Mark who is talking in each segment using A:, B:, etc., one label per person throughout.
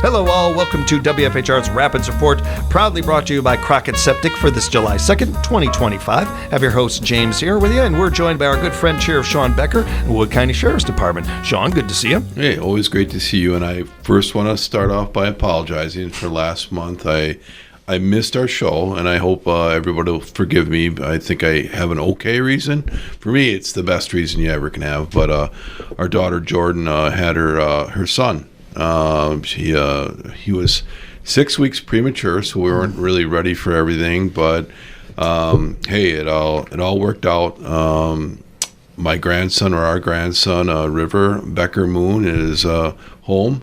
A: Hello all, welcome to WFHR's Rapids Report, proudly brought to you by Crockett Septic for this July 2nd, 2025. Have your host James here with you, and we're joined by our good friend Sheriff Sean Becker, Wood County Sheriff's Department. Sean, good to see you.
B: Hey, always great to see you, and I first want to start off by apologizing for last month. I missed our show, and I hope everybody will forgive me. I think I have an okay reason. For me, it's the best reason you ever can have, but our daughter Jordan had her son. He was 6 weeks premature, so we weren't really ready for everything. But hey, it all worked out. My grandson, or our grandson, River Becker Moon, is home,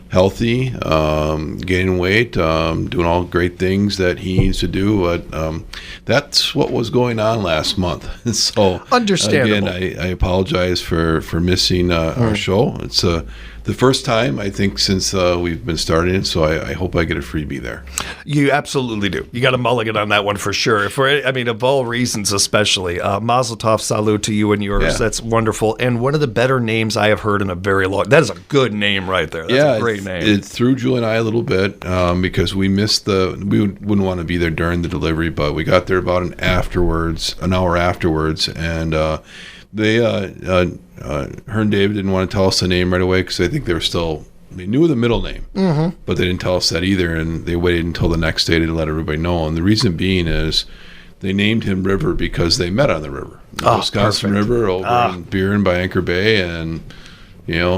B: healthy, gaining weight, doing all great things that he needs to do. But that's what was going on last month. So
A: understandable.
B: Again, I apologize for missing our show. It's the first time, I think, since we've been starting it, so I hope I get a freebie there.
A: You absolutely do. You got a mulligan on that one for sure. Of all reasons especially. Mazel tov, salut to you and yours. Yeah. That's wonderful. And one of the better names I have heard in a very long... That is a good name right there. That's a great name.
B: It threw Julie and I a little bit because we missed we wouldn't want to be there during the delivery, but we got there about an hour afterwards, and her and David didn't want to tell us the name right away because I think they knew the middle name, but they didn't tell us that either, and they waited until the next day to let everybody know. And the reason being is they named him River because they met on the river, the Wisconsin
A: perfect.
B: River over in Buren by Anchor Bay, and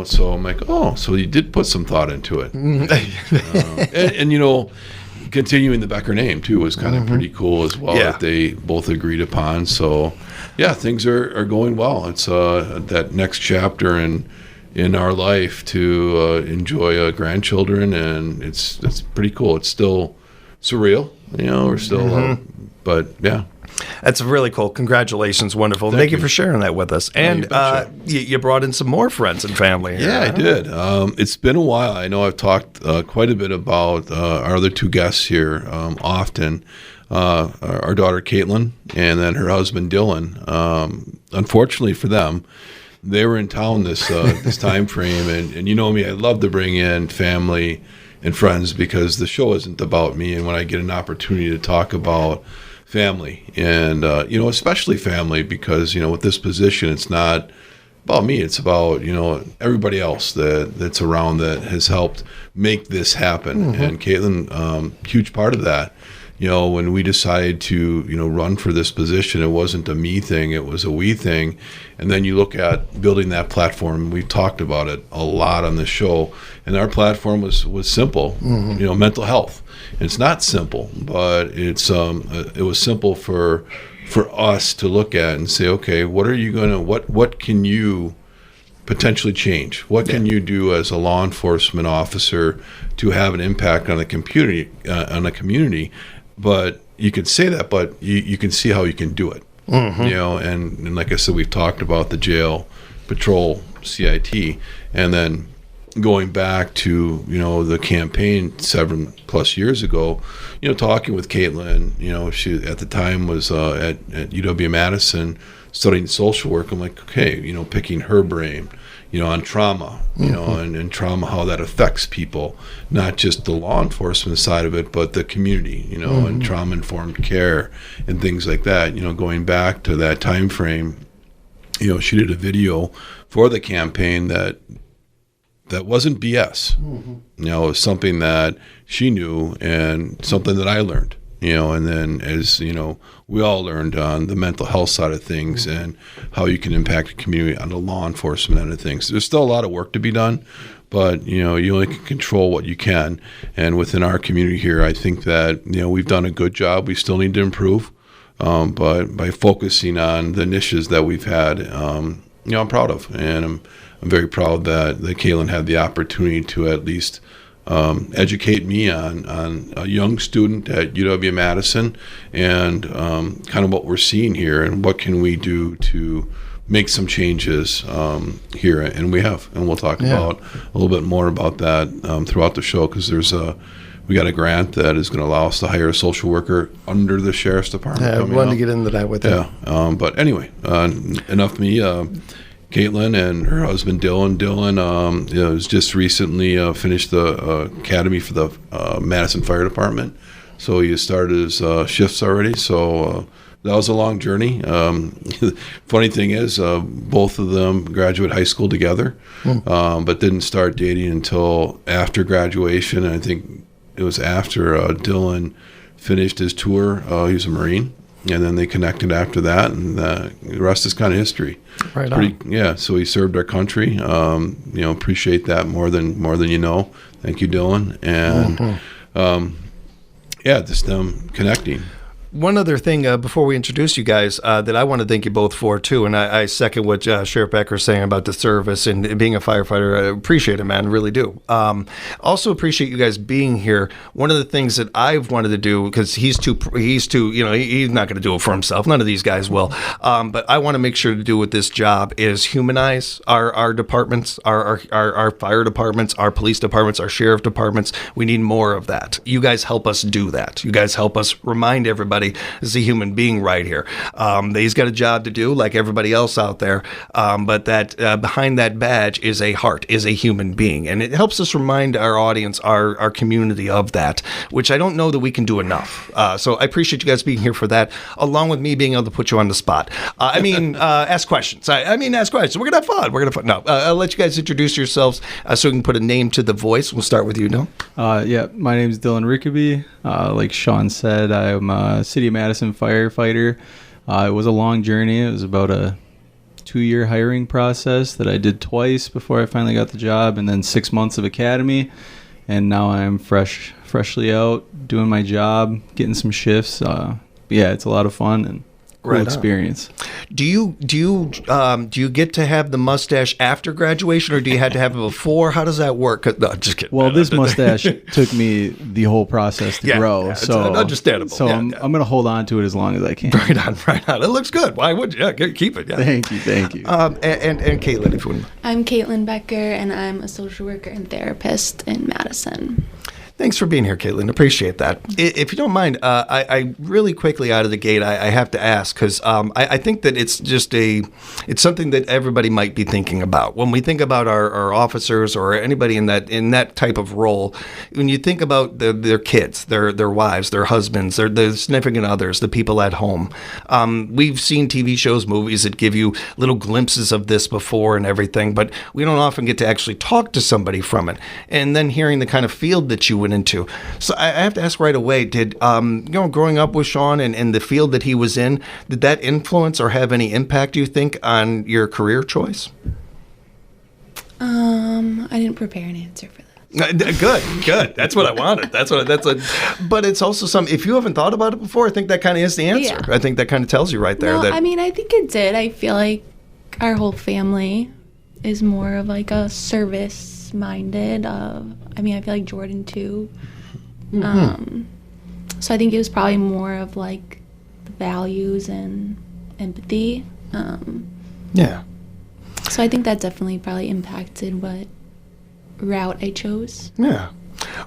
B: so I'm like, so you did put some thought into it, and continuing the Becker name too was kind of pretty cool as well, that they both agreed upon. So yeah, things are going well. It's that next chapter in our life to enjoy grandchildren, and it's pretty cool. It's still surreal, we're still but yeah.
A: That's really cool. Congratulations. Wonderful. Thank you for sharing that with us. And you brought in some more friends and family here.
B: Yeah, I did. It's been a while. I know I've talked quite a bit about our other two guests here often. Our daughter Caitlin and then her husband Dylan. Unfortunately for them, they were in town this time frame. And you know me, I love to bring in family and friends because the show isn't about me. And when I get an opportunity to talk about family and especially family, because with this position it's not about me, it's about everybody else that's around that has helped make this happen. And Caitlin, huge part of that. When we decided to run for this position, it wasn't a me thing, it was a we thing. And then you look at building that platform. We've talked about it a lot on the show, and our platform was simple. Mental health. It's not simple, but it was simple for us to look at and say, okay, what can you potentially change? What can you do as a law enforcement officer to have an impact on the community? But you can say that, but you can see how you can do it. And like I said, we've talked about the jail patrol CIT, and then going back to the campaign 7+ years ago, talking with Caitlin, she at the time was at UW-Madison studying social work. I'm like, okay, picking her brain, on trauma, and trauma, how that affects people, not just the law enforcement side of it, but the community, and trauma-informed care and things like that. Going back to that time frame, she did a video for the campaign that wasn't BS. It was something that she knew and something that I learned. And then as we all learned on the mental health side of things and how you can impact the community on the law enforcement end of things. There's still a lot of work to be done, but you only can control what you can. And within our community here, I think that we've done a good job. We still need to improve, but by focusing on the niches that we've had, I'm proud of, and I'm very proud that Caitlin had the opportunity to at least educate me on a young student at UW-Madison and kind of what we're seeing here and what can we do to make some changes here. And we have, and we'll talk about a little bit more about that throughout the show, because we got a grant that is going to allow us to hire a social worker under the Sheriff's Department.
A: I wanted to get into that with you.
B: But anyway, enough me. Caitlin and her husband Dylan. Dylan has just recently finished the academy for the Madison Fire Department, so he started his shifts already. So that was a long journey. Funny thing is, both of them graduated high school together, but didn't start dating until after graduation. And I think it was after Dylan finished his tour. He was a Marine. And then they connected after that, and the rest is kind of history.
A: Right on.
B: Yeah, so he served our country. Appreciate that more than you know. Thank you, Dylan. And just them connecting.
A: One other thing before we introduce you guys that I want to thank you both for, too, and I second what Sheriff Becker is saying about the service and being a firefighter. I appreciate it, man, really do. Also appreciate you guys being here. One of the things that I've wanted to do, because he's too, he's not going to do it for himself. None of these guys will. But I want to make sure to do with this job is humanize our departments, our fire departments, our police departments, our sheriff departments. We need more of that. You guys help us do that. You guys help us remind everybody is a human being right here. He's got a job to do like everybody else out there, but that behind that badge is a heart, is a human being. And it helps us remind our audience, our community of that, which I don't know that we can do enough. So I appreciate you guys being here for that, along with me being able to put you on the spot. Ask questions. Ask questions. We're going to have fun. No, I'll let you guys introduce yourselves so we can put a name to the voice. We'll start with you, Dylan.
C: My name is Dylan Rickaby. Like Sean said, I'm a City of Madison firefighter. It was a long journey. It was about a 2-year hiring process that I did twice before I finally got the job, and then 6 months of academy. And now I'm freshly out doing my job, getting some shifts. It's a lot of fun and cool experience.
A: Do you get to have the mustache after graduation, or do you have to have it before? How does that work? No, just kidding.
C: Well, this mustache took me the whole process to grow. So
A: it's understandable.
C: So I'm going to hold on to it as long as I can.
A: Right on. It looks good. Why would you? Yeah, keep it. Yeah.
C: Thank you.
A: And Caitlin, if you wouldn't.
D: I'm Caitlin Becker, and I'm a social worker and therapist in Madison.
A: Thanks for being here, Caitlin. Appreciate that. If you don't mind, I really quickly out of the gate, I have to ask, because I think that it's something that everybody might be thinking about. When we think about our officers or anybody in that type of role, when you think about their kids, their wives, their husbands, their significant others, the people at home, we've seen TV shows, movies that give you little glimpses of this before and everything, but we don't often get to actually talk to somebody from it. And then hearing the kind of field that you went into. So I have to ask right away, did growing up with Sean and the field that he was in, did that influence or have any impact, you think, on your career choice?
D: I didn't prepare an answer for that.
A: Good. That's what I wanted. But it's also something, if you haven't thought about it before, I think that kind of is the answer. Yeah. I think that kind of tells you right there.
D: No, I think it did. I feel like our whole family is more of like a service minded. I feel like Jordan too. Mm-hmm. So I think it was probably more of like values and empathy.
A: Yeah.
D: So I think that definitely probably impacted what route I chose.
A: Yeah.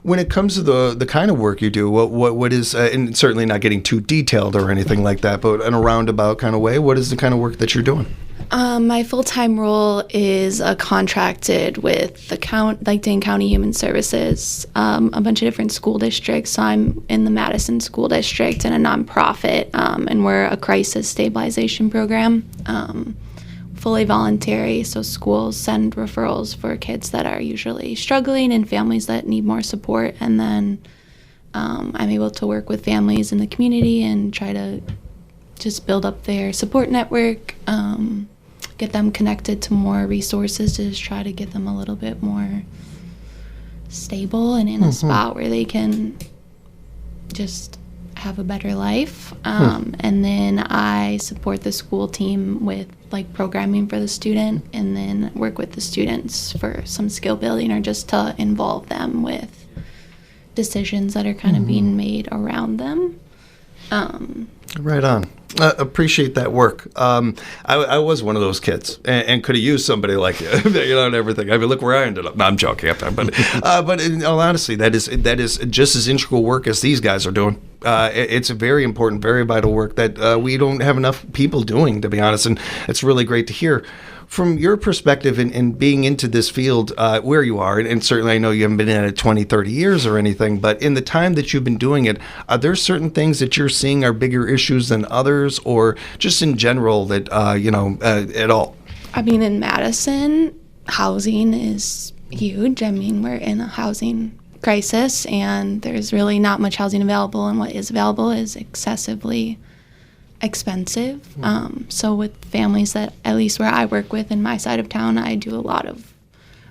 A: When it comes to the kind of work you do, what is, and certainly not getting too detailed or anything like that, but in a roundabout kind of way, what is the kind of work that you're doing?
D: My full-time role is contracted with the Dane County Human Services, a bunch of different school districts. So I'm in the Madison School District and a nonprofit, and we're a crisis stabilization program, fully voluntary. So schools send referrals for kids that are usually struggling and families that need more support. And then I'm able to work with families in the community and try to just build up their support network, get them connected to more resources to just try to get them a little bit more stable and in a spot where they can just have a better life. And then I support the school team with like programming for the student, and then work with the students for some skill building or just to involve them with decisions that are kind of being made around them.
A: Right on. Appreciate that work. I was one of those kids and could have used somebody like you, and everything. I mean, look where I ended up. No, I'm joking. But in all honesty, that is just as integral work as these guys are doing. It's a very important, very vital work that we don't have enough people doing, to be honest, and it's really great to hear. from your perspective in being into this field where you are, and certainly I know you haven't been in it 20, 30 years or anything, but in the time that you've been doing it, are there certain things that you're seeing are bigger issues than others, or just in general that, at all?
D: I mean, in Madison, housing is huge. I mean, we're in a housing crisis, and there's really not much housing available, and what is available is excessively expensive. So with families that, at least where I work with in my side of town, I do a lot of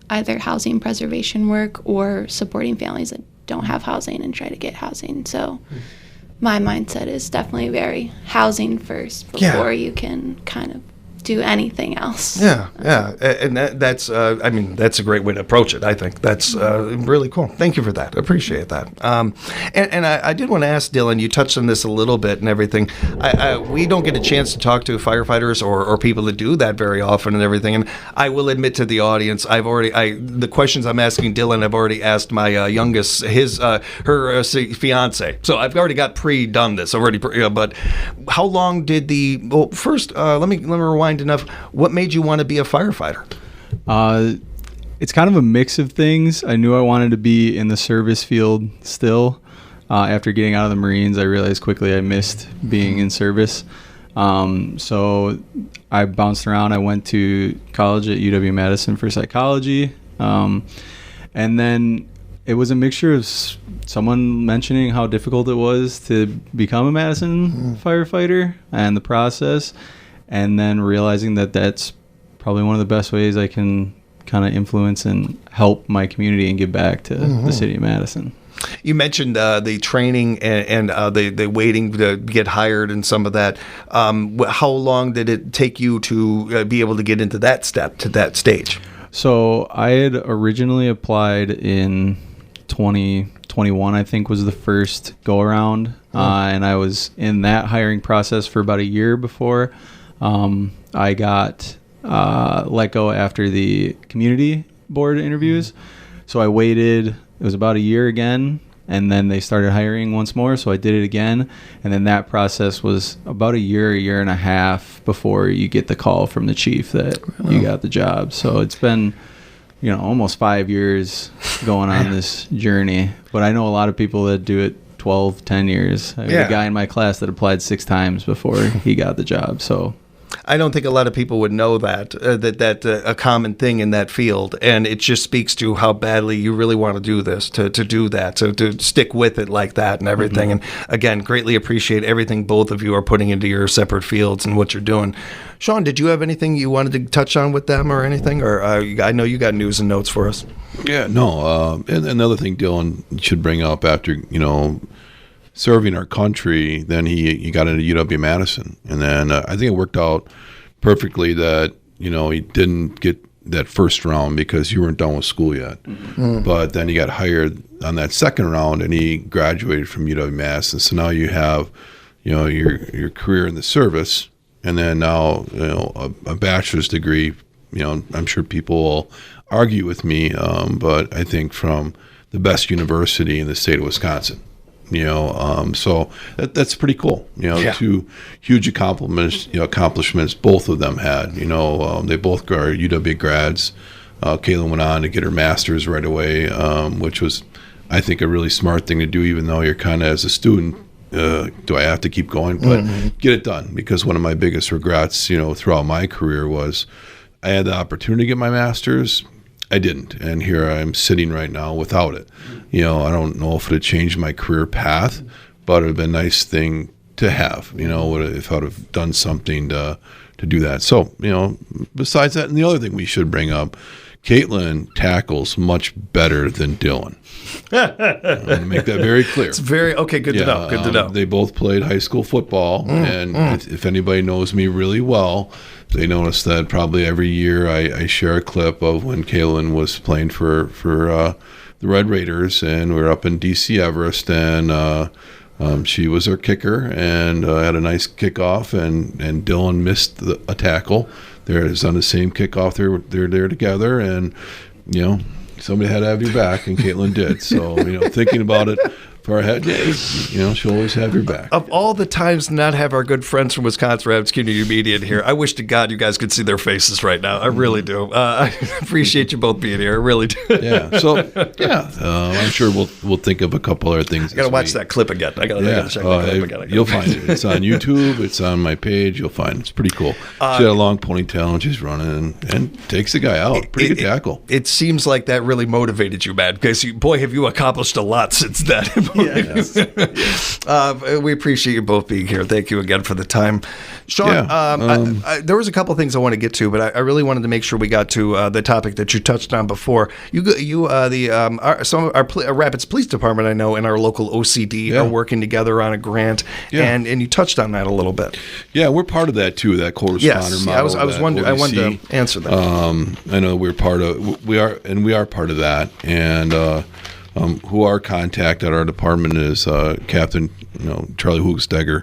D: either housing preservation work or supporting families that don't have housing and try to get housing. So my mindset is definitely very housing first before you can kind of do anything else.
A: Yeah, and that's that's a great way to approach it. I think that's really cool. Thank you for that. I appreciate that. And I did want to ask Dylan. You touched on this a little bit and everything. We don't get a chance to talk to firefighters or people that do that very often and everything. And I will admit to the audience, the questions I'm asking Dylan, I've already asked my youngest, her fiance. So I've already got pre-done this already. But how long did first? Let me rewind enough. What made you want to be a firefighter?
C: It's kind of a mix of things. I knew I wanted to be in the service field still. After getting out of the Marines, I realized quickly I missed being in service. So I bounced around. I went to college at UW-Madison for psychology. And then it was a mixture of someone mentioning how difficult it was to become a Madison firefighter and the process, and then realizing that that's probably one of the best ways I can kind of influence and help my community and give back to the city of Madison.
A: You mentioned the training and the waiting to get hired and some of that. How long did it take you to be able to get into that step, to that stage?
C: So I had originally applied in 2021, I think, was the first go around. And I was in that hiring process for about a year before I got let go after the community board interviews. So I waited, it was about a year again, and then they started hiring once more, so I did it again. And then that process was about a year and a half before you get the call from the chief that you got the job. So it's been, almost 5 years going on this journey. But I know a lot of people that do it 12, 10 years. I had a guy in my class that applied 6 times before he got the job. So
A: I don't think a lot of people would know that a common thing in that field, and it just speaks to how badly you really want to do this, to do that, so to stick with it like that and everything. And again, greatly appreciate everything both of you are putting into your separate fields and what you're doing. Sean, did you have anything you wanted to touch on with them or anything? Or I know you got news and notes for us.
B: Yeah, no. And another thing Dylan should bring up after, serving our country, then he got into UW-Madison. And then I think it worked out perfectly that, he didn't get that first round because you weren't done with school yet. But then he got hired on that second round and he graduated from UW-Madison. So now you have, your career in the service, and then now, a bachelor's degree. I'm sure people will argue with me, but I think from the best university in the state of Wisconsin. So that's pretty cool. Two huge accomplishments both of them had. They both are UW grads. Caitlin went on to get her master's right away, which was, I think, a really smart thing to do, even though you're kind of, as a student, do I have to keep going? But get it done, because one of my biggest regrets, throughout my career was I had the opportunity to get my master's. I didn't, and here I'm sitting right now without it. I don't know if it would have changed my career path, but it would have been a nice thing to have, if I would have done something to do that. So, besides that, and the other thing we should bring up, Caitlin tackles much better than Dylan. I want to make that very clear.
A: It's very, okay, good to know, good to know.
B: They both played high school football, and if anybody knows me really well, they notice that probably every year I share a clip of when Caitlin was playing for the Red Raiders, and we were up in DC Everest, and she was our kicker and had a nice kickoff, and Dylan missed a tackle. They're on the same kickoff. They're there together, and somebody had to have your back, and Caitlin did. So thinking about it far ahead. Yeah, she'll always have your back.
A: Of all the times to not have our good friends from Wisconsin Rapids Community Media in here, I wish to God you guys could see their faces right now. I really do. I appreciate you both being here. I really do.
B: Yeah. So I'm sure we'll think of a couple other things.
A: I gotta watch that clip again. I gotta check that clip again.
B: You'll find it. It's on YouTube. It's on my page. You'll find it. It's pretty cool. She had a long ponytail and she's running and takes the guy out. Pretty good tackle.
A: It seems like that really motivated you, man. Because boy, have you accomplished a lot since then. Yes. We appreciate you both being here. Thank you again for the time, Sean. There was a couple things I want to get to, but I really wanted to make sure we got to the topic that you touched on before. Some of our Rapids Police Department, I know, and our local OCD are working together on a grant, and you touched on that a little bit.
B: Yeah, we're part of that too. That co-responder model.
A: I was wondering. I wanted to answer that.
B: I know we are part of that, and who our contact at our department is Captain Charlie Hoogstegger,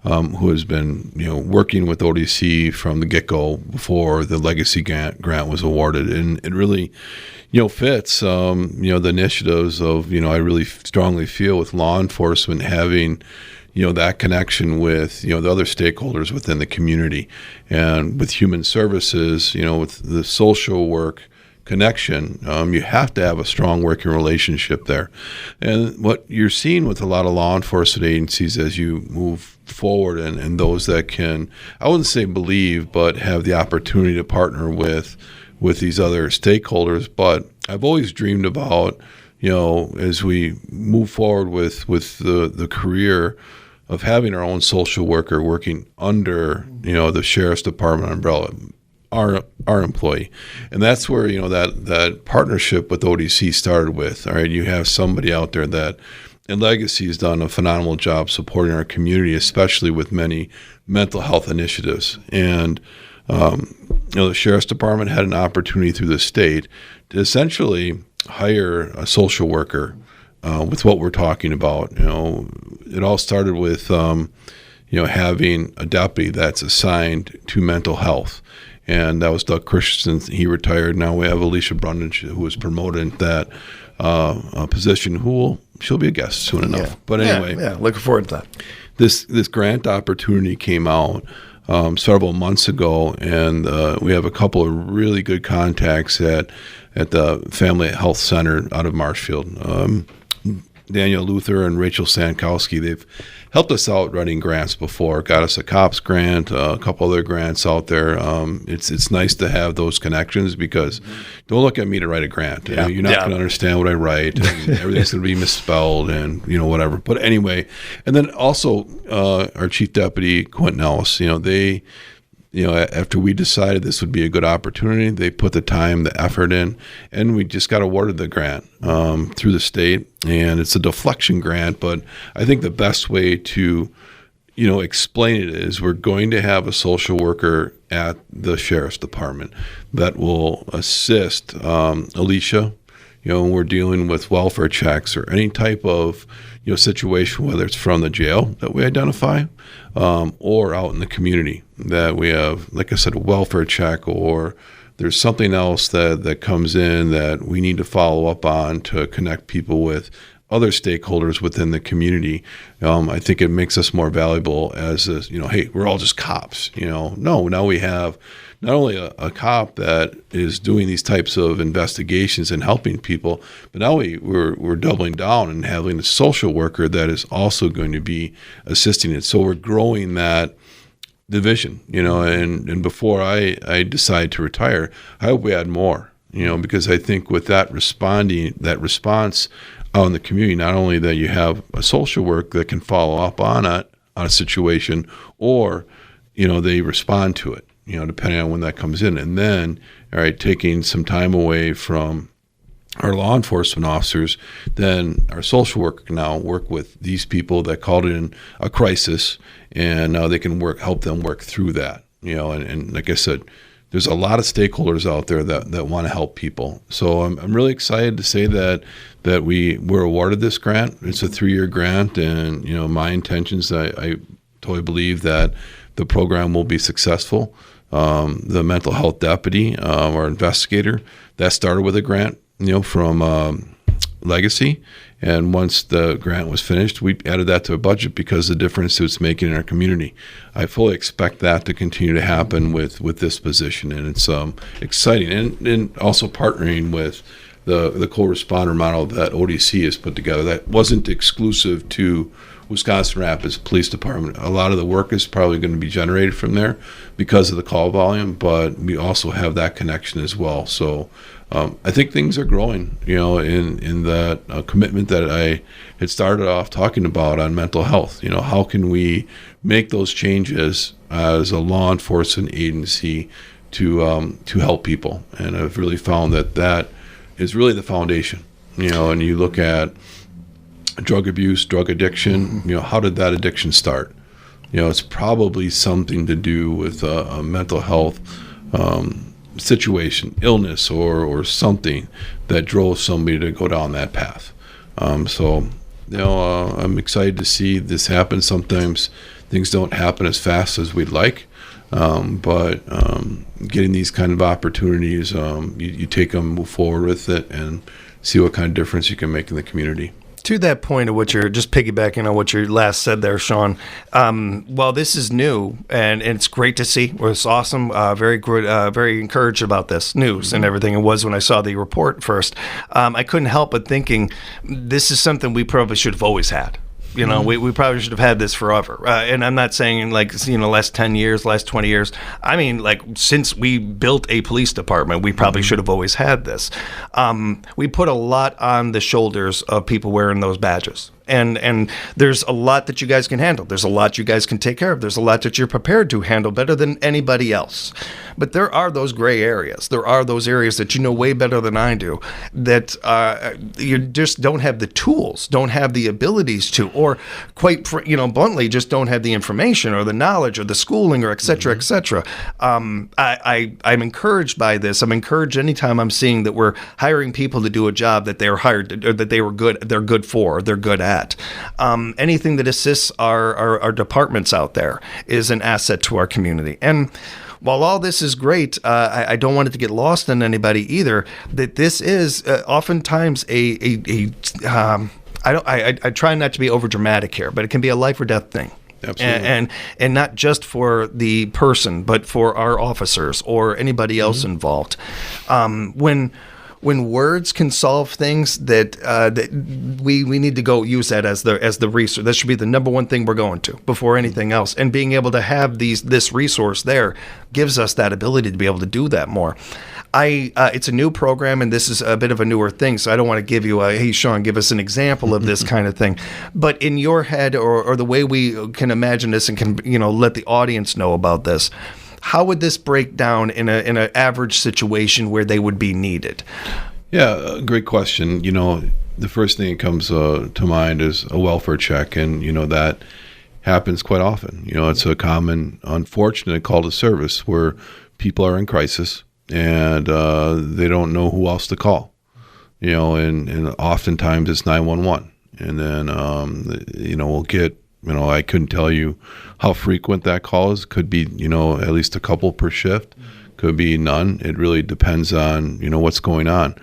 B: who has been working with ODC from the get-go before the legacy grant was awarded, and it really fits the initiatives of I really strongly feel with law enforcement having that connection with the other stakeholders within the community, and with human services, with the social work connection, you have to have a strong working relationship there. And what you're seeing with a lot of law enforcement agencies as you move forward, and those that can, I wouldn't say believe, but have the opportunity to partner with these other stakeholders. But I've always dreamed about, as we move forward with the career of having our own social worker working under, the Sheriff's Department umbrella, our employee. And that's where, that partnership with ODC started with. All right, you have somebody out there that, and Legacy has done a phenomenal job supporting our community, especially with many mental health initiatives. And, the Sheriff's Department had an opportunity through the state to essentially hire a social worker with what we're talking about. It all started with, having a deputy that's assigned to mental health. And that was Doug Christensen. He retired. Now we have Alicia Brundage, who was promoted into that position, she'll be a guest soon enough.
A: Yeah.
B: But anyway.
A: Yeah, looking forward to that.
B: This grant opportunity came out several months ago, and we have a couple of really good contacts at the Family Health Center out of Marshfield. Daniel Luther and Rachel Sankowski, they've helped us out running grants before, got us a COPS grant, a couple other grants out there. It's nice to have those connections, because don't look at me to write a grant. You're not going to understand what I write, and everything's going to be misspelled and whatever. But anyway, and then also our Chief Deputy Quentin Ellis, they after we decided this would be a good opportunity, they put the time, the effort in, and we just got awarded the grant through the state. And it's a deflection grant, but I think the best way to, explain it is we're going to have a social worker at the Sheriff's Department that will assist Alicia, when we're dealing with welfare checks or any type of situation, whether it's from the jail that we identify or out in the community that we have, like I said, a welfare check, or there's something else that comes in that we need to follow up on to connect people with other stakeholders within the community. I think it makes us more valuable as hey, we're all just cops. No, now we have not only a cop that is doing these types of investigations and helping people, but now we're doubling down and having a social worker that is also going to be assisting it. So we're growing that division, and before I decide to retire, I hope we had more, because I think with that response out in the community, not only that you have a social work that can follow up on a situation, or, they respond to it, depending on when that comes in. And then, all right, taking some time away from our law enforcement officers, then our social worker can now work with these people that called in a crisis, and now they can help them work through that. And like I said, there's a lot of stakeholders out there that want to help people. So I'm really excited to say that we were awarded this grant. It's a 3-year grant, and my intentions, I totally believe that the program will be successful. The mental health deputy or investigator, that started with a grant, from legacy. And once the grant was finished, we added that to a budget because of the difference it's making in our community. I fully expect that to continue to happen with this position, and it's exciting. And also partnering with the co-responder model that ODC has put together. That wasn't exclusive to Wisconsin Rapids Police Department. A lot of the work is probably going to be generated from there because of the call volume, but we also have that connection as well. So I think things are growing, in that commitment that I had started off talking about on mental health. How can we make those changes as a law enforcement agency to help people? And I've really found that is really the foundation. And you look at drug abuse, drug addiction. How did that addiction start? It's probably something to do with a mental health situation, illness, or something that drove somebody to go down that path. So I'm excited to see this happen. Sometimes things don't happen as fast as we'd like, but getting these kind of opportunities, you take them, move forward with it, and see what kind of difference you can make in the community.
A: To that point of what you're just piggybacking on what you last said there, Sean, while this is new and it's great to see, it's awesome, very good, very encouraged about this news and everything. It was when I saw the report first. I couldn't help but thinking this is something we probably should have always had. We probably should have had this forever. And I'm not saying last 10 years, last 20 years. I mean, since we built a police department, we probably should have always had this. We put a lot on the shoulders of people wearing those badges. And there's a lot that you guys can handle. There's a lot you guys can take care of. There's a lot that you're prepared to handle better than anybody else. But there are those gray areas. There are those areas that you know way better than I do that you just don't have the tools, don't have the abilities to, or quite bluntly, just don't have the information or the knowledge or the schooling or et cetera, et cetera. I'm encouraged by this. I'm encouraged anytime I'm seeing that we're hiring people to do a job that they're hired or that they're good for, or they're good at. Anything that assists our departments out there is an asset to our community. And while all this is great, I don't want it to get lost on anybody either, that this is oftentimes I try not to be over dramatic here, but it can be a life or death thing.
B: Absolutely.
A: And not just for the person, but for our officers or anybody else involved. When words can solve things, that we need to go use that as the resource. That should be the number one thing we're going to before anything else. And being able to have this resource there gives us that ability to be able to do that more. It's a new program, and this is a bit of a newer thing, so I don't want to give you hey, Sean, give us an example of this kind of thing. But in your head, or the way we can imagine this and can let the audience know about this, how would this break down in an average situation where they would be needed?
B: Yeah, great question. The first thing that comes to mind is a welfare check, and that happens quite often. It's a common, unfortunate call to service where people are in crisis and they don't know who else to call. And oftentimes it's 911, and then we'll get. I couldn't tell you how frequent that call is. Could be, at least a couple per shift. Could be none. It really depends on, what's going on.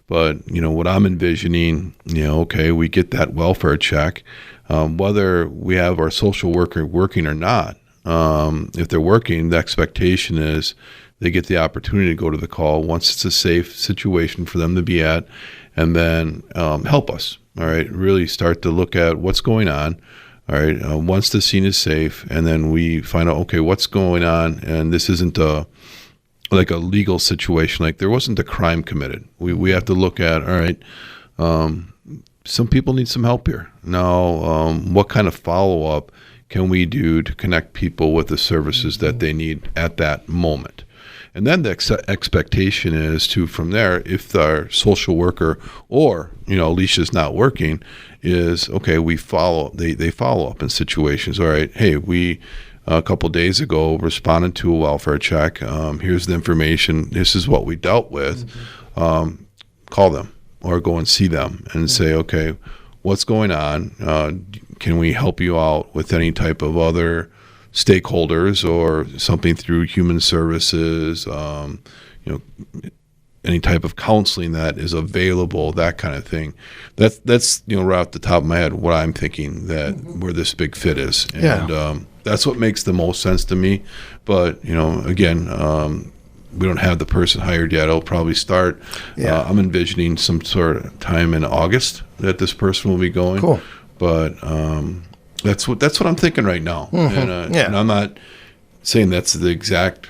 B: But, what I'm envisioning, okay, we get that welfare check. Whether we have our social worker working or not, if they're working, the expectation is they get the opportunity to go to the call once it's a safe situation for them to be at, and then help us, all right, really start to look at what's going on. All right. Once the scene is safe, and then we find out, okay, what's going on, and this isn't like a legal situation. Like there wasn't a crime committed. We have to look at, all right, some people need some help here. Now, what kind of follow up can we do to connect people with the services that they need at that moment? And then the expectation is to, from there, if our social worker or, Alicia's not working, is, okay, we follow, they follow up in situations. All right, hey, we a couple of days ago responded to a welfare check. Here's the information. This is what we dealt with. Call them or go and see them and say, okay, what's going on? Can we help you out with any type of other stakeholders or something through human services, any type of counseling that is available, that kind of thing. That's right off the top of my head what I'm thinking that where this big fit is, and that's what makes the most sense to me. But again, we don't have the person hired yet. It'll probably start. I'm envisioning some sort of time in August that this person will be going.
A: Cool.
B: But that's what I'm thinking right now, and I'm not saying that's the exact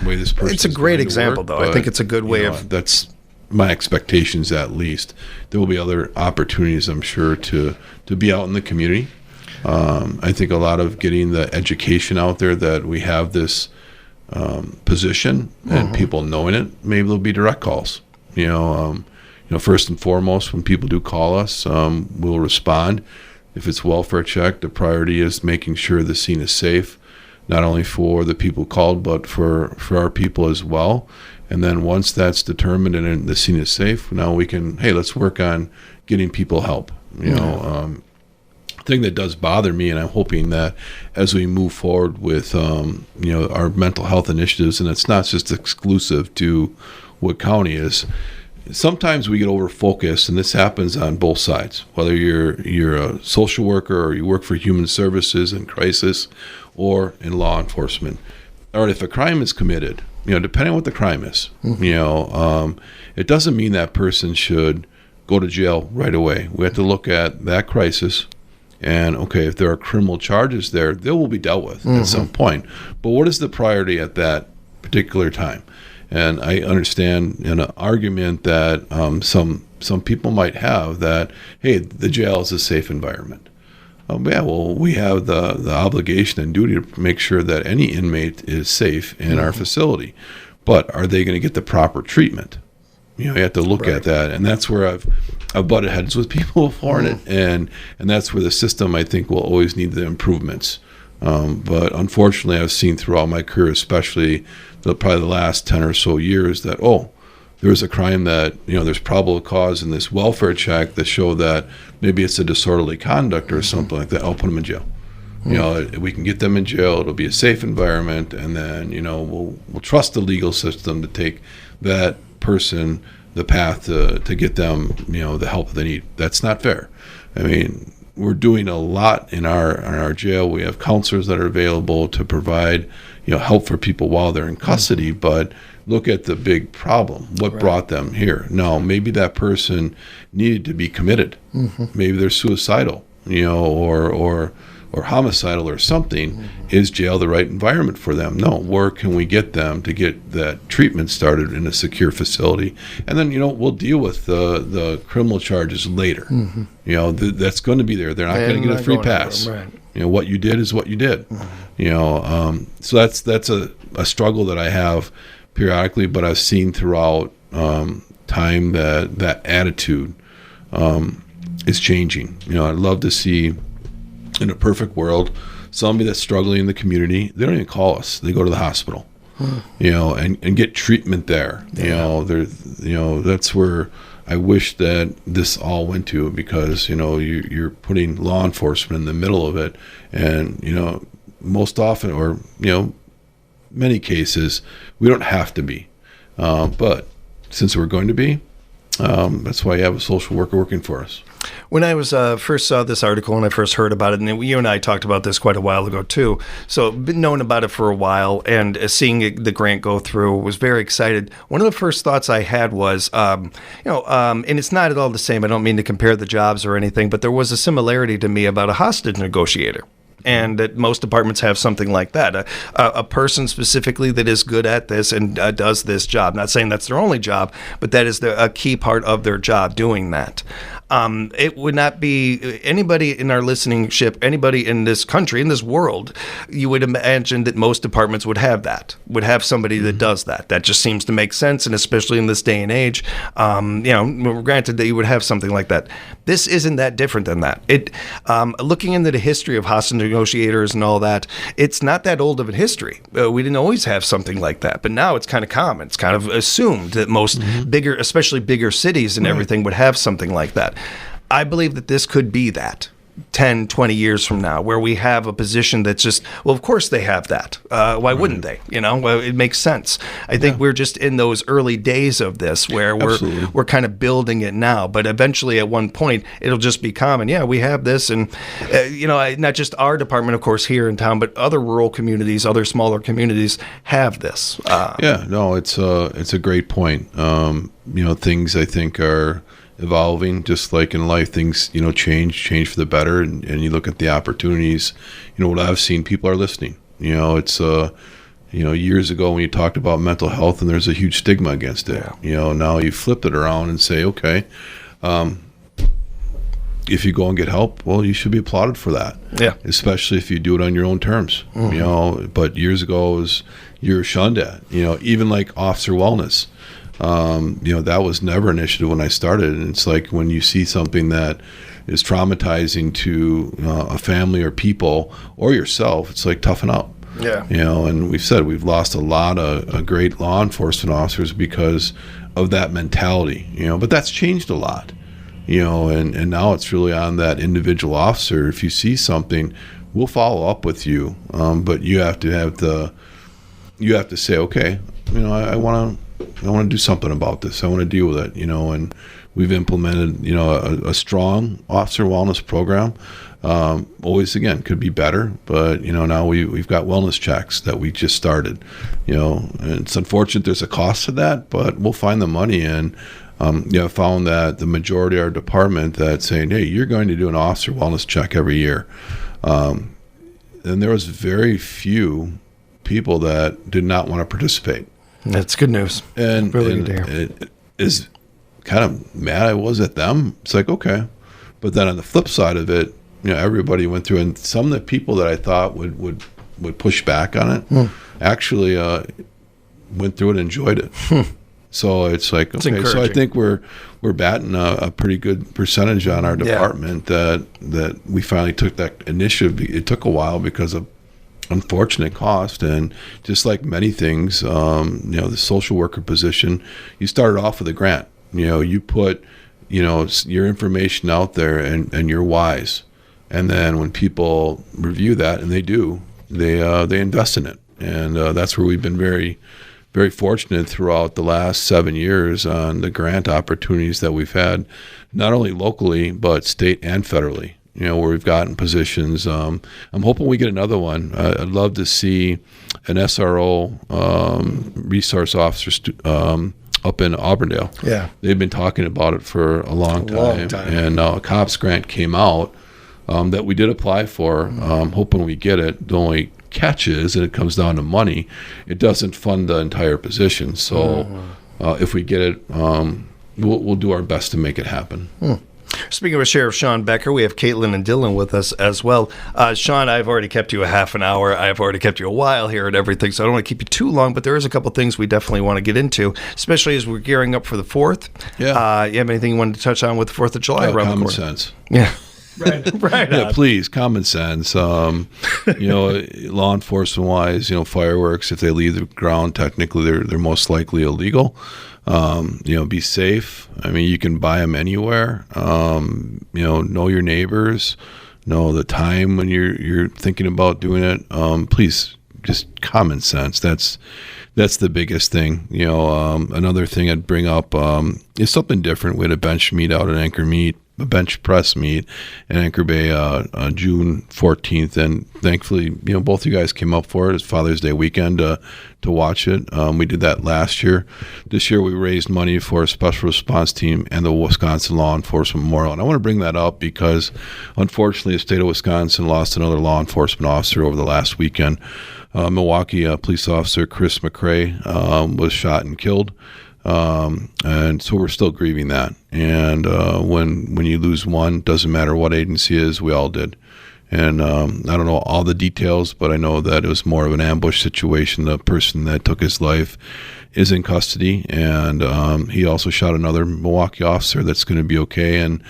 B: way this person.
A: It's a great example, though. I think it's a good way of.
B: That's my expectations, at least. There will be other opportunities, I'm sure, to be out in the community. I think a lot of getting the education out there that we have this position and people knowing it. Maybe there'll be direct calls. First and foremost, when people do call us, we'll respond. If it's welfare check, the priority is making sure the scene is safe, not only for the people called, but for our people as well. And then once that's determined and the scene is safe, now we can, let's work on getting people help. Thing that does bother me, and I'm hoping that as we move forward with our mental health initiatives, and it's not just exclusive to Wood County, is sometimes we get over focused, and this happens on both sides, whether you're a social worker or you work for human services in crisis or in law enforcement. Or if a crime is committed, depending on what the crime is, it doesn't mean that person should go to jail right away. We have to look at that crisis. And if there are criminal charges there, they will be dealt with at some point. But what is the priority at that particular time? And I understand an argument that some people might have that, hey, the jail is a safe environment. We have the obligation and duty to make sure that any inmate is safe in our facility. But are they going to get the proper treatment? You have to look at that, and that's where I've butted heads with people before, and that's where the system, I think, will always need the improvements. But unfortunately, I've seen throughout my career, especially probably the last 10 or so years, that there's a crime that there's probable cause in this welfare check that show that maybe it's a disorderly conduct or something like that. I'll put them in jail. We can get them in jail. It'll be a safe environment, and then we'll trust the legal system to take that person the path to get them the help they need. That's not fair. I mean, we're doing a lot in our jail. We have counselors that are available to provide help for people while they're in custody, but look at the big problem. What brought them here? No, maybe that person needed to be committed. Maybe they're suicidal, or homicidal or something. Is jail the right environment for them? No. Where can we get them to get that treatment started in a secure facility? And then, we'll deal with the criminal charges later. That's going to be there. They're not going to get a free pass. What you did is what you did. So that's a struggle that I have periodically, but I've seen throughout time that attitude is changing. I'd love to see, in a perfect world, somebody that's struggling in the community, they don't even call us. They go to the hospital, and get treatment there. That's where I wish that this all went to, because, you're putting law enforcement in the middle of it. And, most often, or, many cases, we don't have to be. But since we're going to be, that's why you have a social worker working for us.
A: When I was first saw this article and I first heard about it, and you and I talked about this quite a while ago too, so been knowing about it for a while, and seeing the grant go through, was very excited. One of the first thoughts I had was, and it's not at all the same. I don't mean to compare the jobs or anything, but there was a similarity to me about a hostage negotiator. And that most departments have something like that, a person specifically that is good at this and does this job. Not saying that's their only job, but that is a key part of their job, doing that. It would not be anybody in our listening ship, anybody in this country, in this world, you would imagine that most departments would have somebody that does that. That just seems to make sense, and especially in this day and age, granted that you would have something like that. This isn't that different than that. Looking into the history of hostage negotiators and all that, it's not that old of a history. We didn't always have something like that, but now it's kind of common. It's kind of assumed that most especially bigger cities and everything would have something like that. I believe that this could be that. 10, 20 years from now, where we have a position that's just, well, of course they have that. Why wouldn't they? Well, it makes sense. I think we're just in those early days of this where we're kind of building it now, but eventually at one point it'll just be common. Yeah, we have this, and not just our department, of course, here in town, but other rural communities, other smaller communities have this.
B: It's a great point. Things I think are evolving, just like in life, things change for the better, and you look at the opportunities. What I've seen, people are listening. It's years ago when you talked about mental health and there's a huge stigma against it. Now you flip it around and say, okay, if you go and get help, well, you should be applauded for that.
A: Yeah.
B: Especially if you do it on your own terms. But years ago you're shunned at. Even like officer wellness. That was never an initiative when I started. And it's like when you see something that is traumatizing to a family or people or yourself, it's like toughen up.
A: Yeah.
B: And we've lost a lot of great law enforcement officers because of that mentality. But that's changed a lot. And now it's really on that individual officer. If you see something, we'll follow up with you. But you have to say, okay, I want to do something about this. I want to deal with it, and we've implemented, a strong officer wellness program. Always, again, could be better, but, now we've got wellness checks that we just started, and it's unfortunate there's a cost to that, but we'll find the money. And, I found that the majority of our department that's saying, hey, you're going to do an officer wellness check every year. And there was very few people that did not want to participate.
A: That's good news.
B: And,
A: really
B: and
A: good to hear.
B: it is kind of mad I was at them. It's like, okay. But then on the flip side of it, everybody went through, and some of the people that I thought would push back on it actually went through it and enjoyed it. So it's like, okay, so I think we're batting a pretty good percentage on our department that we finally took that initiative. It took a while because of unfortunate cost, and just like many things, the social worker position, you started off with a grant. You put your information out there, and you're wise, and then when people review that, and they invest in it, and that's where we've been very, very fortunate throughout the last 7 years on the grant opportunities that we've had, not only locally but state and federally. Where we've gotten positions. I'm hoping we get another one. I'd love to see an SRO resource officer up in Auburndale. Yeah, they've been talking about it for a long time. And now a COPS grant came out that we did apply for. Hoping we get it. The only catch is, and it comes down to money, it doesn't fund the entire position. So if we get it, we'll do our best to make it happen.
A: Speaking of Sheriff Sean Becker, we have Caitlin and Dylan with us as well. Sean, I've already kept you a half an hour. I've already kept you a while here and everything, so I don't want to keep you too long, but there is a couple things we definitely want to get into, especially as we're gearing up for the 4th. Yeah. You have anything you wanted to touch on with the 4th of July?
B: Common sense.
A: Yeah. Right.
B: Yeah, please, common sense. Law enforcement wise, fireworks, if they leave the ground, technically they're most likely illegal. Be safe. I mean, you can buy them anywhere. Know your neighbors. Know the time when you're thinking about doing it. Please, just common sense. That's the biggest thing. Another thing I'd bring up is something different. We had a bench meet out at Anchor Meet, a bench press meet in Anchor Bay on June 14th, and thankfully, both of you guys came up for it. It's Father's Day weekend to watch it. We did that last year. This year, we raised money for a special response team and the Wisconsin Law Enforcement Memorial. And I want to bring that up because, unfortunately, the state of Wisconsin lost another law enforcement officer over the last weekend. Milwaukee police officer Chris McRae was shot and killed. And so we're still grieving that. And when you lose one, doesn't matter what agency it is, we all did. And I don't know all the details, but I know that it was more of an ambush situation. The person that took his life is in custody, and he also shot another Milwaukee officer that's going to be okay. And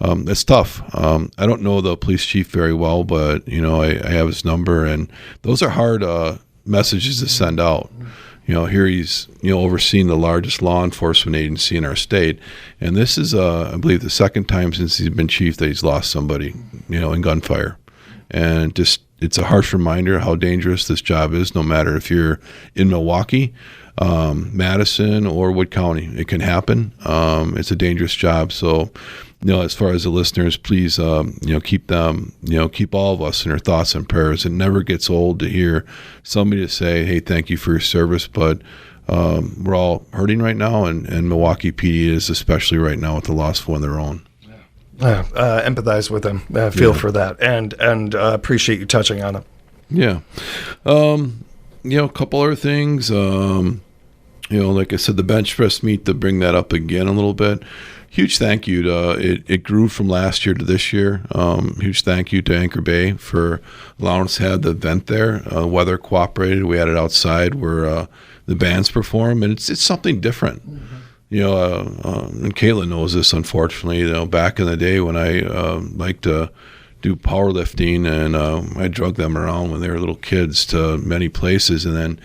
B: it's tough. I don't know the police chief very well, but I have his number, and those are hard messages to send out. here he's overseeing the largest law enforcement agency in our state, and this is I believe the second time since he's been chief that he's lost somebody in gunfire, and just it's a harsh reminder how dangerous this job is. No matter if you're in Milwaukee, Madison, or Wood County, it can happen. It's a dangerous job. So, as far as the listeners, please, keep them, keep all of us in our thoughts and prayers. It never gets old to hear somebody to say, "Hey, thank you for your service." But we're all hurting right now, and Milwaukee PD is especially right now with the loss of one of their own.
A: Empathize with them. Feel for that, and appreciate you touching on it.
B: Yeah. A couple other things. Like I said, the bench press meet, to bring that up again a little bit. Huge thank you to it grew from last year to this year. Huge thank you to Anchor Bay for allowing us to have the event there. Weather cooperated. We had it outside where the bands perform, and it's something different. And Caitlin knows this, unfortunately. Back in the day when I liked to do powerlifting, and I drug them around when they were little kids to many places, and then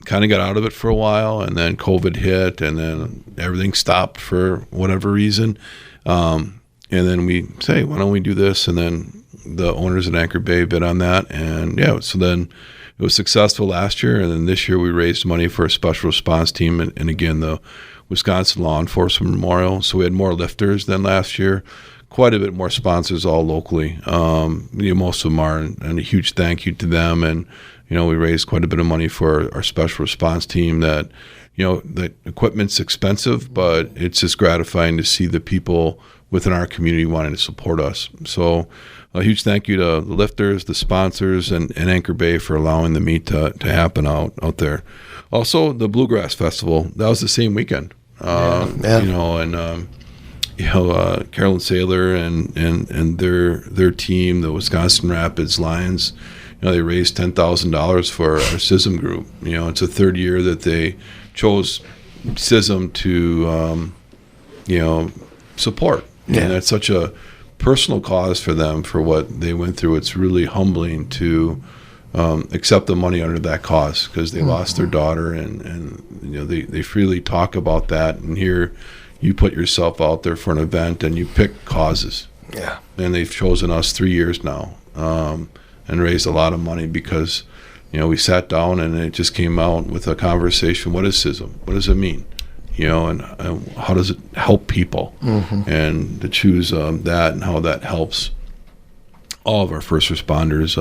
B: kind of got out of it for a while, and then COVID hit, and then everything stopped for whatever reason. And then we say, why don't we do this? And then the owners at Anchor Bay bid on that, and so then it was successful last year, and then this year we raised money for a special response team, and again, the Wisconsin Law Enforcement Memorial. So we had more lifters than last year, quite a bit more sponsors all locally. Most of them are, and a huge thank you to them. And, we raised quite a bit of money for our special response team. That, the equipment's expensive, but it's just gratifying to see the people within our community wanting to support us. So a huge thank you to the lifters, the sponsors, and Anchor Bay for allowing the meet to happen out there. Also, the Bluegrass Festival, that was the same weekend. Carolyn Saylor and their team, the Wisconsin Rapids Lions, they raised $10,000 for our CISM group. It's the third year that they chose CISM to, support. Yeah. And that's such a personal cause for them, for what they went through. It's really humbling to accept the money under that cause, because they lost their daughter, and they freely talk about that. And here you put yourself out there for an event and you pick causes.
A: Yeah.
B: And they've chosen us 3 years now, and raised a lot of money because, we sat down and it just came out with a conversation. What is CISM? What does it mean? And how does it help people? Mm-hmm. And to choose that and how that helps all of our first responders,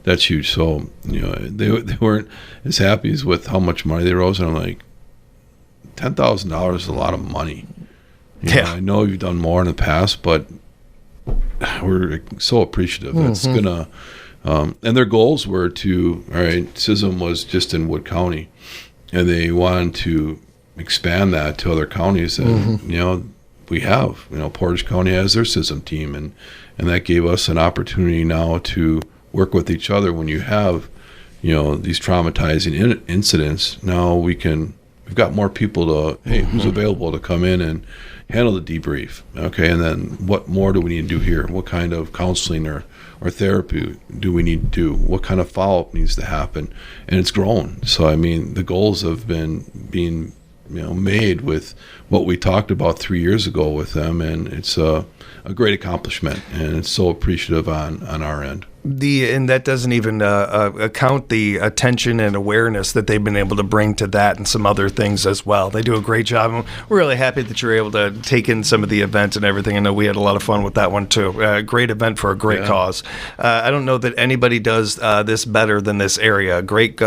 B: that's huge. So, they weren't as happy as with how much money they rose. And I'm like, $10,000 is a lot of money. I know you've done more in the past, but we're so appreciative. Mm-hmm. It's gonna, and their goals were to, all right, CISM was just in Wood County, and they wanted to expand that to other counties. And, we have, Portage County has their CISM team, and that gave us an opportunity now to work with each other. When you have, these traumatizing incidents, now we've got more people to, hey, who's available to come in and handle the debrief? Okay, and then what more do we need to do here? What kind of counseling or therapy do we need to do? What kind of follow-up needs to happen? And it's grown. So, the goals have been being, made with what we talked about 3 years ago with them, and it's a great accomplishment, and it's so appreciative on our end.
A: And that doesn't even account the attention and awareness that they've been able to bring to that and some other things as well. They do a great job. And we're really happy that you're able to take in some of the events and everything. I know we had a lot of fun with that one too. Great event for a great cause. I don't know that anybody does this better than this area. Great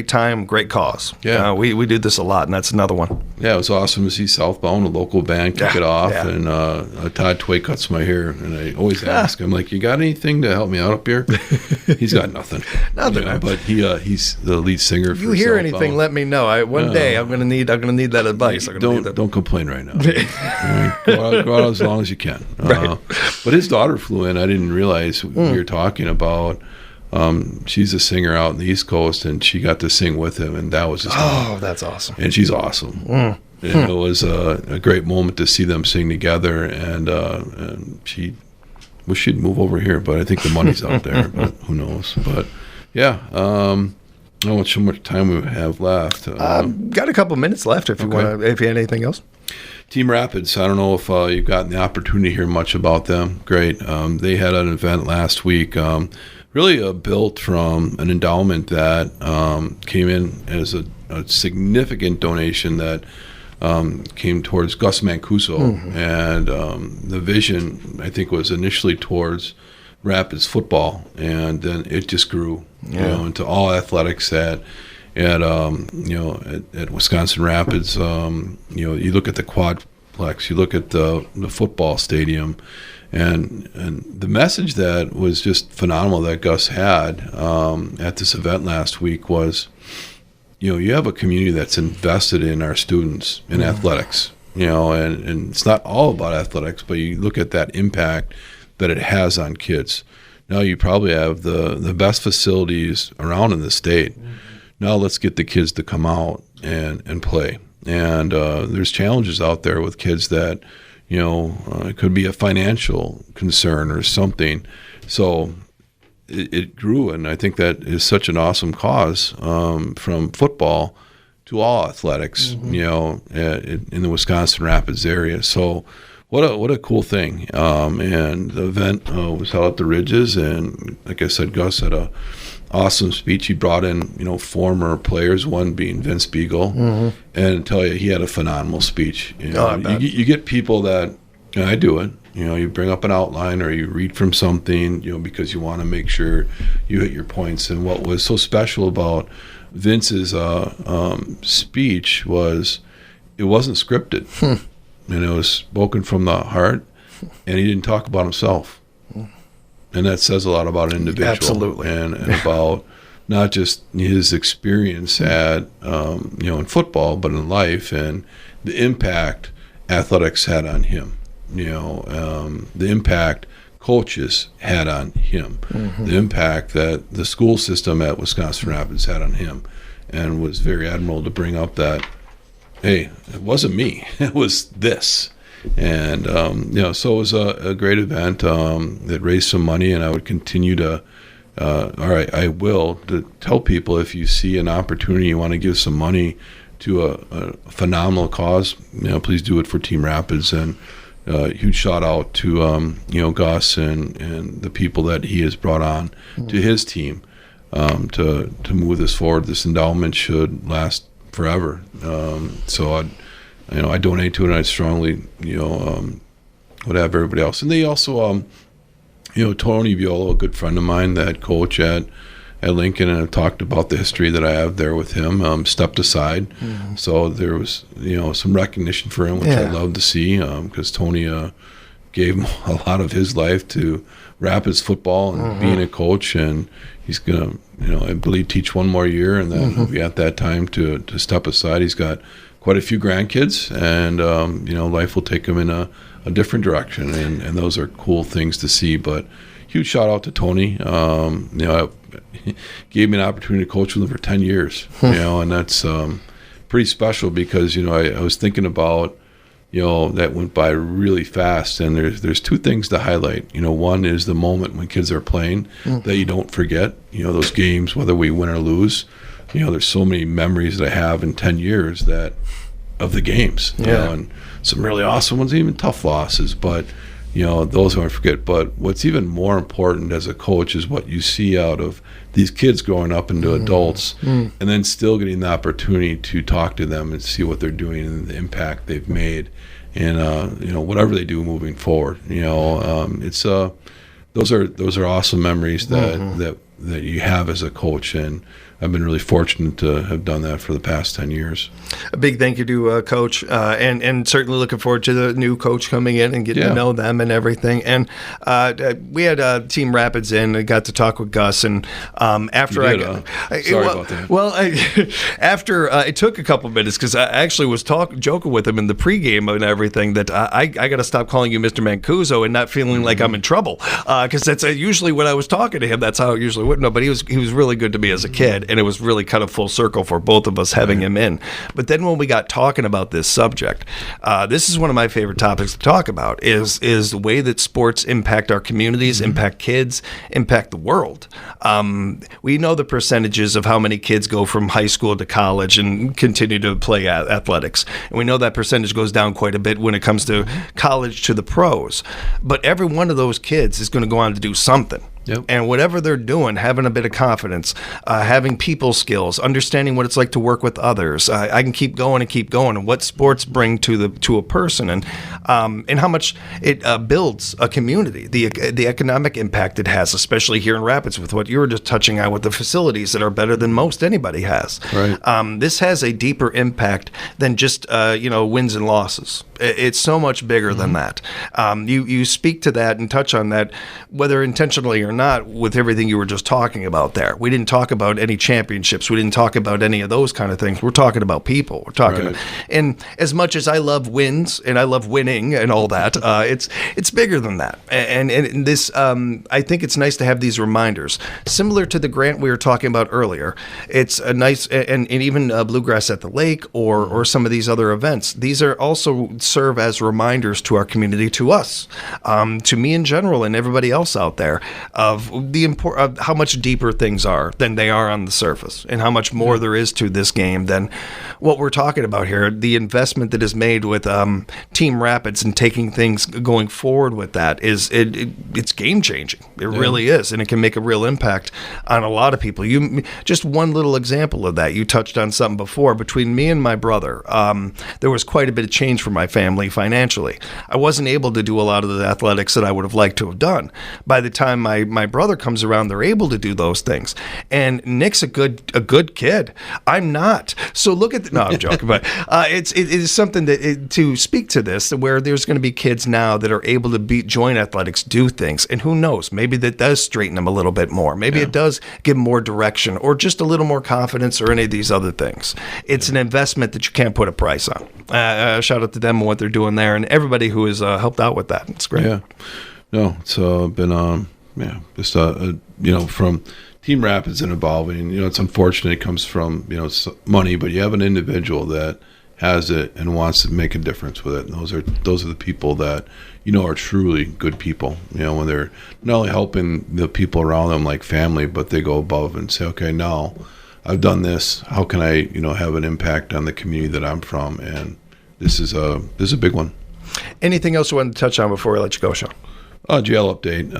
A: time, great cause.
B: Yeah,
A: we do this a lot, and that's another one.
B: Yeah, it was awesome to see Southbound, a local band, kick it off. Yeah. And Todd Tway cuts my hair, and I always ask him, like, you got anything to help me out up here? He's got nothing. But he's the lead singer.
A: If you hear anything, let me know. One day I'm gonna need that advice.
B: Don't complain right now. Go out as long as you can.
A: Right.
B: But his daughter flew in. I didn't realize we were talking about. She's a singer out in the East Coast, and she got to sing with him, and that was just
A: that's awesome.
B: And she's awesome. And it was a great moment to see them sing together, and she wish she'd move over here, but I think the money's out there, but who knows. But yeah, How much time we have left?
A: Got a couple minutes left if you want. If you had anything else.
B: Team Rapids. I don't know if you've gotten the opportunity to hear much about them. Great. They had an event last week. Really built from an endowment that came in as a significant donation that came towards Gus Mancuso, and the vision I think was initially towards Rapids football, and then it just grew, into all athletics at Wisconsin Rapids. You look at the quadplex, you look at the football stadium, and the message that was just phenomenal that Gus had at this event last week was, you have a community that's invested in our students in athletics, and it's not all about athletics, but you look at that impact that it has on kids. Now you probably have the best facilities around in the state. Now let's get the kids to come out and play. And there's challenges out there with kids that, it could be a financial concern or something. So it grew, and I think that is such an awesome cause, from football to all athletics, in the Wisconsin Rapids area. So what a cool thing. And the event was held at the Ridges, and like I said, Gus had a awesome speech. He brought in, former players, one being Vince Beagle, and tell you, he had a phenomenal speech. You get people that, I do it, you bring up an outline or you read from something, because you want to make sure you hit your points. And what was so special about Vince's speech was it wasn't scripted, and it was spoken from the heart, and he didn't talk about himself. And that says a lot about an individual.
A: Absolutely.
B: And about not just his experience at, in football, but in life, and the impact athletics had on him. The impact coaches had on him, the impact that the school system at Wisconsin Rapids had on him, and was very admirable to bring up that, hey, it wasn't me, it was this. And, so it was a great event that raised some money, and I would continue to, I will, to tell people, if you see an opportunity, you want to give some money to a phenomenal cause, please do it for Team Rapids. And huge shout out to, Gus and the people that he has brought on to his team to move this forward. This endowment should last forever. So I donate to it, and I strongly, would have everybody else. And they also, Tony Viola, a good friend of mine, the head coach at Lincoln, and I've talked about the history that I have there with him, stepped aside. So there was, some recognition for him, which I love to see, because Tony gave him a lot of his life to Rapids football and being a coach, and he's going to, I believe, teach one more year, and then he'll be at that time to step aside. He's got quite a few grandkids, and life will take him in a different direction, and those are cool things to see. But huge shout out to Tony. Gave me an opportunity to coach with him for 10 years, and that's pretty special, because I was thinking about, that went by really fast, and there's two things to highlight. One is the moment when kids are playing that you don't forget. Those games, whether we win or lose. There's so many memories that I have in 10 years of the games, and some really awesome ones, even tough losses, but those I won't forget. But what's even more important as a coach is what you see out of these kids growing up into adults, and then still getting the opportunity to talk to them and see what they're doing and the impact they've made, and whatever they do moving forward. It's those are awesome memories that you have as a coach, and I've been really fortunate to have done that for the past 10 years.
A: A big thank you to Coach, and certainly looking forward to the new coach coming in and getting to know them and everything. And we had Team Rapids in and got to talk with Gus. And after
B: sorry about that.
A: Well, after it took a couple minutes, because I actually was joking with him in the pregame and everything that I got to stop calling you Mr. Mancuso and not feeling like I'm in trouble, because that's usually when I was talking to him. That's how it usually would. No, but he was really good to me as a kid. and it was really kind of full circle for both of us having him in. But then when we got talking about this subject, this is one of my favorite topics to talk about, is the way that sports impact our communities, impact kids, impact the world. We know the percentages of how many kids go from high school to college and continue to play athletics. And we know that percentage goes down quite a bit when it comes to college to the pros. But every one of those kids is going to go on to do something.
B: Yep.
A: And whatever they're doing, having a bit of confidence, having people skills, understanding what it's like to work with others. I can keep going and what sports bring to a person, and how much it builds a community, the economic impact it has, especially here in Rapids with what you were just touching on with the facilities that are better than most anybody has.
B: Right.
A: This has a deeper impact than just wins and losses. It's so much bigger than that. You speak to that and touch on that, whether intentionally or not, with everything you were just talking about there. We didn't talk about any championships. We didn't talk about any of those kind of things. We're talking about people. We're talking,
B: Right.
A: And as much as I love wins and I love winning and all that, it's bigger than that. And this, I think it's nice to have these reminders, similar to the grant we were talking about earlier. It's a nice, and even Bluegrass at the Lake or some of these other events. These are also serve as reminders to our community, to us, to me in general, and everybody else out there, of of how much deeper things are than they are on the surface, and how much more there is to this game than what we're talking about here. The investment that is made with Team Rapids and taking things going forward with that it's game changing. It really is, and it can make a real impact on a lot of people. Just one little example of that. You touched on something before. Between me and my brother, there was quite a bit of change for my family financially. I wasn't able to do a lot of the athletics that I would have liked to have done. By the time my brother comes around, they're able to do those things. And Nick's a good kid. I'm not. So look at no, I'm joking, but it is something that to speak to this, where there's going to be kids now that are able to join athletics, do things, and who knows, maybe that does straighten them a little bit more. Maybe it does give them more direction or just a little more confidence or any of these other things. It's an investment that you can't put a price on. Shout out to them and what they're doing there, and everybody who has helped out with that. It's great.
B: Yeah. No, it's been just from Team Rapids and evolving. It's unfortunate it comes from money, but you have an individual that has it and wants to make a difference with it. And those are the people that are truly good people. When they're not only helping the people around them like family, but they go above and say, okay, now I've done this. How can I have an impact on the community that I'm from? And this is a big one.
A: Anything else you wanted to touch on before I let you go, Sean?
B: Jail update.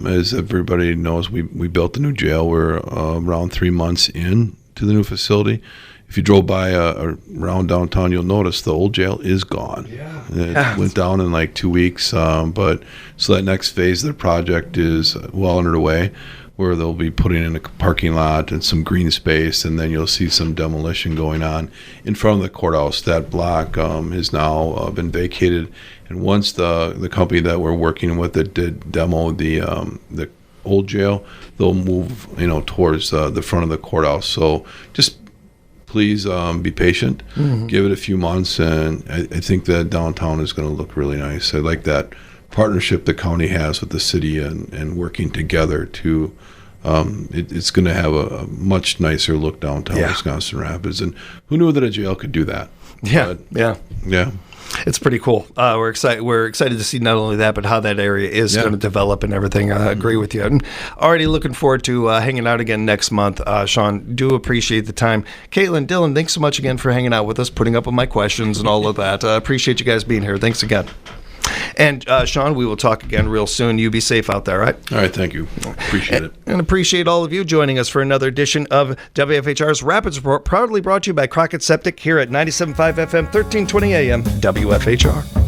B: As everybody knows, we built a new jail. We're around 3 months in to the new facility. If you drove by around downtown, you'll notice the old jail is gone. Yeah. It went down in like 2 weeks. But so that next phase of the project is well underway, where they'll be putting in a parking lot and some green space, and then you'll see some demolition going on in front of the courthouse. That block has now been vacated, and once the company that we're working with that did demo the old jail, they'll move towards the front of the courthouse. So just please be patient, give it a few months, and I think that downtown is going to look really nice. I like that partnership the county has with the city and working together to it's going to have a much nicer look downtown Wisconsin Rapids. And who knew that a jail could do that?
A: Yeah. It's pretty cool. We're excited to see not only that, but how that area is going to develop and everything. I agree with you. And already looking forward to hanging out again next month. Sean, do appreciate the time. Caitlin, Dylan, thanks so much again for hanging out with us, putting up with my questions and all of that. Appreciate you guys being here. Thanks again. And Sean, we will talk again real soon. You be safe out there, right?
B: All right, thank you. Appreciate it.
A: And appreciate all of you joining us for another edition of WFHR's Rapids Report, proudly brought to you by Crockett Septic here at 97.5 FM, 1320 AM, WFHR.